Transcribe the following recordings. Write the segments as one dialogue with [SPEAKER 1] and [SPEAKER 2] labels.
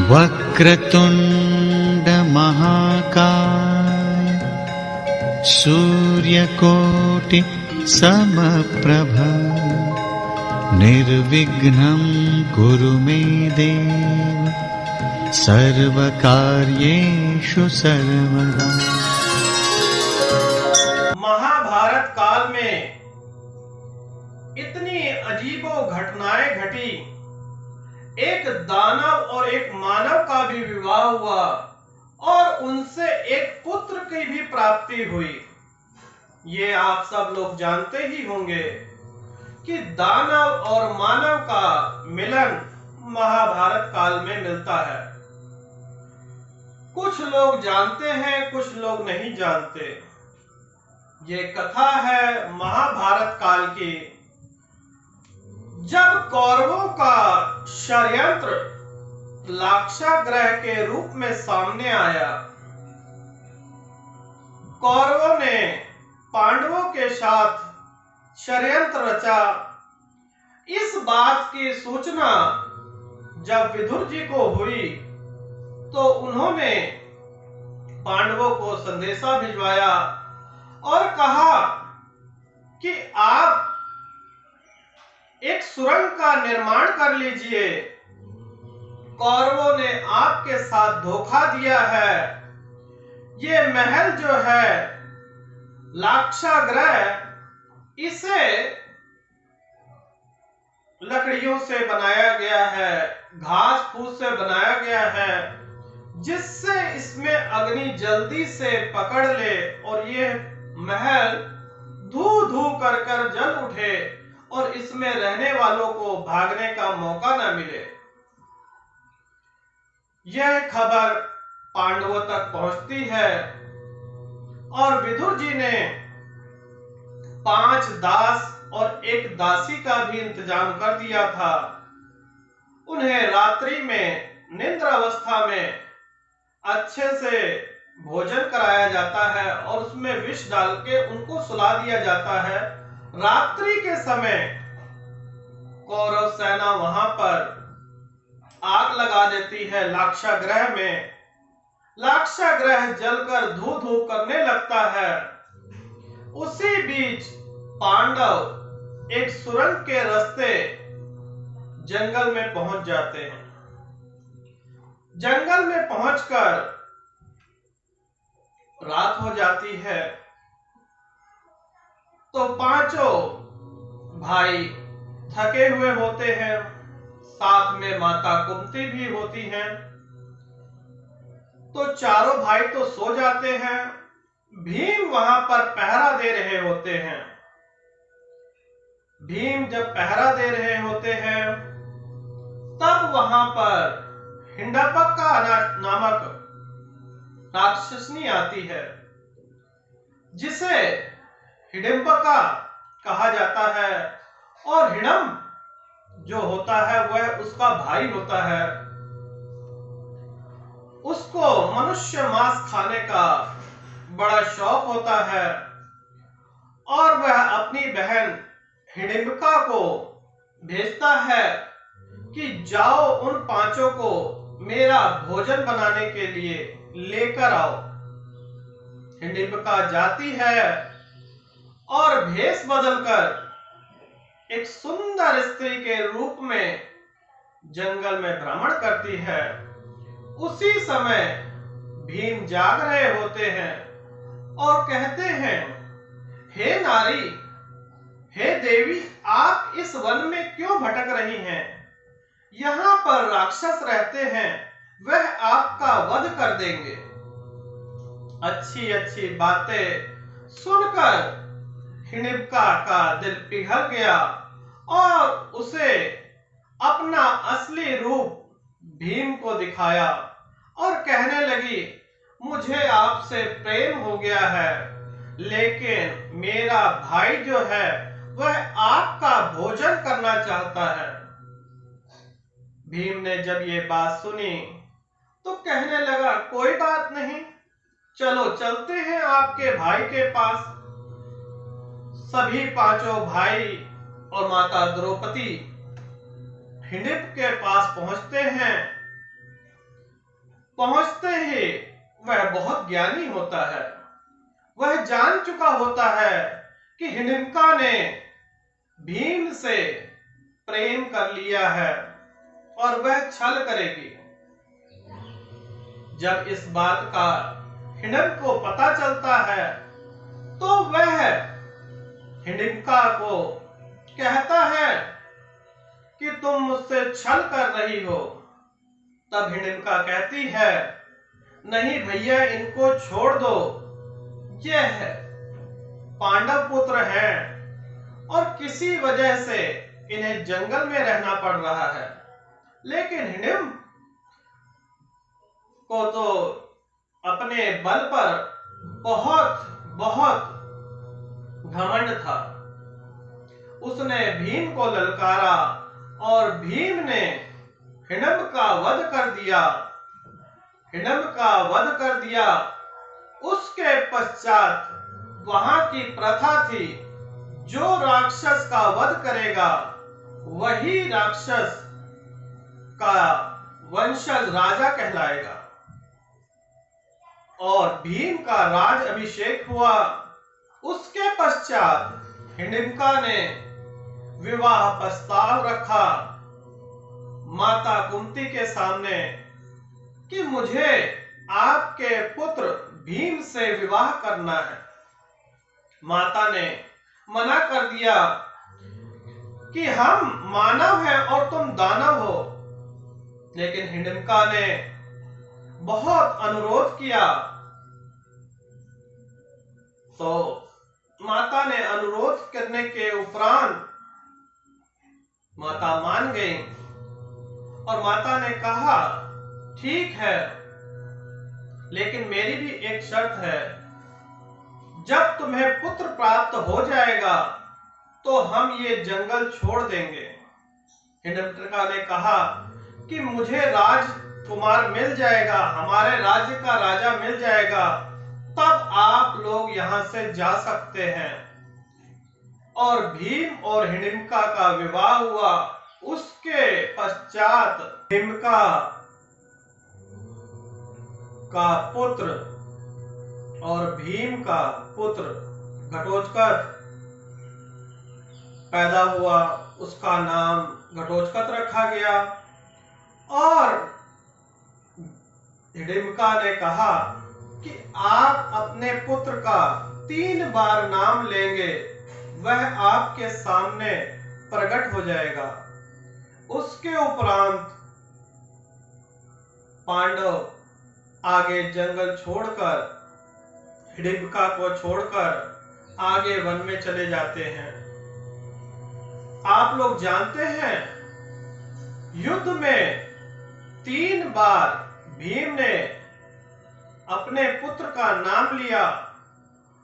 [SPEAKER 1] वक्रतुंड महाकाय सूर्यकोटि समप्रभ निर्विघ्नं कुरु मे देव सर्वकार्येषु सर्वदा।
[SPEAKER 2] महाभारत काल में इतनी अजीबो घटनाएं घटी। एक दानव और एक मानव का भी विवाह हुआ और उनसे एक पुत्र की भी प्राप्ति हुई। ये आप सब लोग जानते ही होंगे कि दानव और मानव का मिलन महाभारत काल में मिलता है। कुछ लोग जानते हैं, कुछ लोग नहीं जानते। ये कथा है महाभारत काल की, जब कौरवों का षड्यंत्र लाक्षागृह के रूप में सामने आया। कौरवों ने पांडवों के साथ षड्यंत्र रचा। इस बात की सूचना जब विदुर जी को हुई तो उन्होंने पांडवों को संदेशा भिजवाया और कहा कि आप एक सुरंग का निर्माण कर लीजिए। कौरवों ने आपके साथ धोखा दिया है। ये महल जो है लाक्षागृह, इसे लकड़ियों से बनाया गया है, घास फूस से बनाया गया है, जिससे इसमें अग्नि जल्दी से पकड़ ले और ये महल धू धू कर जल उठे और इसमें रहने वालों को भागने का मौका न मिले। यह खबर पांडवों तक पहुंचती है और विदुर जी ने 5 दास और 1 दासी का भी इंतजाम कर दिया था। उन्हें रात्रि में निद्रा अवस्था में अच्छे से भोजन कराया जाता है और उसमें विष डाल के उनको सुला दिया जाता है। रात्रि के समय कौरव सेना वहां पर आग लगा देती है लाक्षागृह में। लाक्षागृह जलकर धू धू करने लगता है। उसी बीच पांडव एक सुरंग के रास्ते जंगल में पहुंच जाते हैं। जंगल में पहुंचकर रात हो जाती है तो पांचों भाई थके हुए होते हैं, साथ में माता कुंती भी होती हैं। तो चारों भाई तो सो जाते हैं। भीम वहां पर पहरा दे रहे होते हैं। भीम जब पहरा दे रहे होते हैं तब वहां पर हिंडपक्का नामक राक्षसनी आती है, जिसे हिडिंबका कहा जाता है। और हिडंब जो होता है वह उसका भाई होता है। उसको मनुष्य मांस खाने का बड़ा शौक होता है और वह अपनी बहन हिडिंबका को भेजता है कि जाओ उन 5 को मेरा भोजन बनाने के लिए लेकर आओ। हिडिंबका जाती है और भेष बदलकर एक सुंदर स्त्री के रूप में जंगल में भ्रमण करती है। उसी समय भीम जाग रहे होते हैं और कहते हैं, हे नारी, हे देवी, आप इस वन में क्यों भटक रही हैं? यहाँ पर राक्षस रहते हैं, वह आपका वध कर देंगे। अच्छी अच्छी बातें सुनकर हिडिंबका का दिल पिघल गया और उसे अपना असली रूप भीम को दिखाया और कहने लगी, मुझे आपसे प्रेम हो गया है, लेकिन मेरा भाई जो है वह आपका भोजन करना चाहता है। भीम ने जब ये बात सुनी तो कहने लगा, कोई बात नहीं, चलो चलते हैं आपके भाई के पास। सभी 5 भाई और माता द्रौपदी हिडिंब के पास पहुंचते हैं पहुंचते ही वह बहुत ज्ञानी होता है। वह जान चुका होता है कि हिडिंबा ने भीम से प्रेम कर लिया है और वह छल करेगी। जब इस बात का हिडिंबा को पता चलता है तो वह हिडिंबा को कहता है कि तुम मुझसे छल कर रही हो। तब हिडिंबा कहती है, नहीं भैया, इनको छोड़ दो, यह पांडव पुत्र हैं और किसी वजह से इन्हें जंगल में रहना पड़ रहा है। लेकिन हिडिंबा को तो अपने बल पर बहुत बहुत घमंड था। उसने भीम को ललकारा और भीम ने हिडिंबा का वध कर दिया। हिडिंबा का वध कर दिया। उसके पश्चात वहां की प्रथा थी, जो राक्षस का वध करेगा वही राक्षस का वंशज राजा कहलाएगा। और भीम का राज अभिषेक हुआ। उसके पश्चात हिडिंबा ने विवाह प्रस्ताव रखा माता कुंती के सामने कि मुझे आपके पुत्र भीम से विवाह करना है। माता ने मना कर दिया कि हम मानव हैं और तुम दानव हो। लेकिन हिडिंबा ने बहुत अनुरोध किया तो माता ने अनुरोध करने के उपरांत माता मान गई और माता ने कहा, ठीक है, लेकिन मेरी भी एक शर्त है, जब तुम्हें पुत्र प्राप्त हो जाएगा तो हम ये जंगल छोड़ देंगे। हिडिंबा ने कहा कि मुझे राजकुमार मिल जाएगा, हमारे राज्य का राजा मिल जाएगा, तब आप लोग यहां से जा सकते हैं। और भीम और हिडिंबा का विवाह हुआ। उसके पश्चात हिडिंबा का पुत्र और भीम का पुत्र घटोत्कच पैदा हुआ। उसका नाम घटोत्कच रखा गया। और हिडिंबा ने कहा कि आप अपने पुत्र का 3 बार नाम लेंगे, वह आपके सामने प्रकट हो जाएगा। उसके उपरांत पांडव आगे जंगल छोड़कर, हिडिंबा को छोड़कर आगे वन में चले जाते हैं। आप लोग जानते हैं, युद्ध में 3 बार भीम ने अपने पुत्र का नाम लिया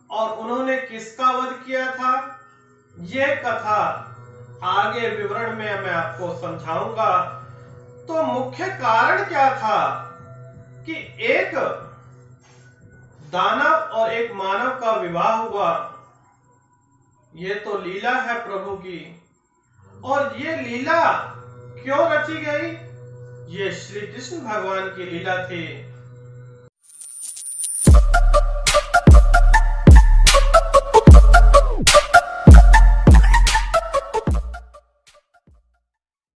[SPEAKER 2] और उन्होंने किसका वध किया था, यह कथा आगे विवरण में मैं आपको समझाऊंगा। तो मुख्य कारण क्या था कि एक दानव और एक मानव का विवाह हुआ। ये तो लीला है प्रभु की। और ये लीला क्यों रची गई? ये श्री कृष्ण भगवान की लीला थी।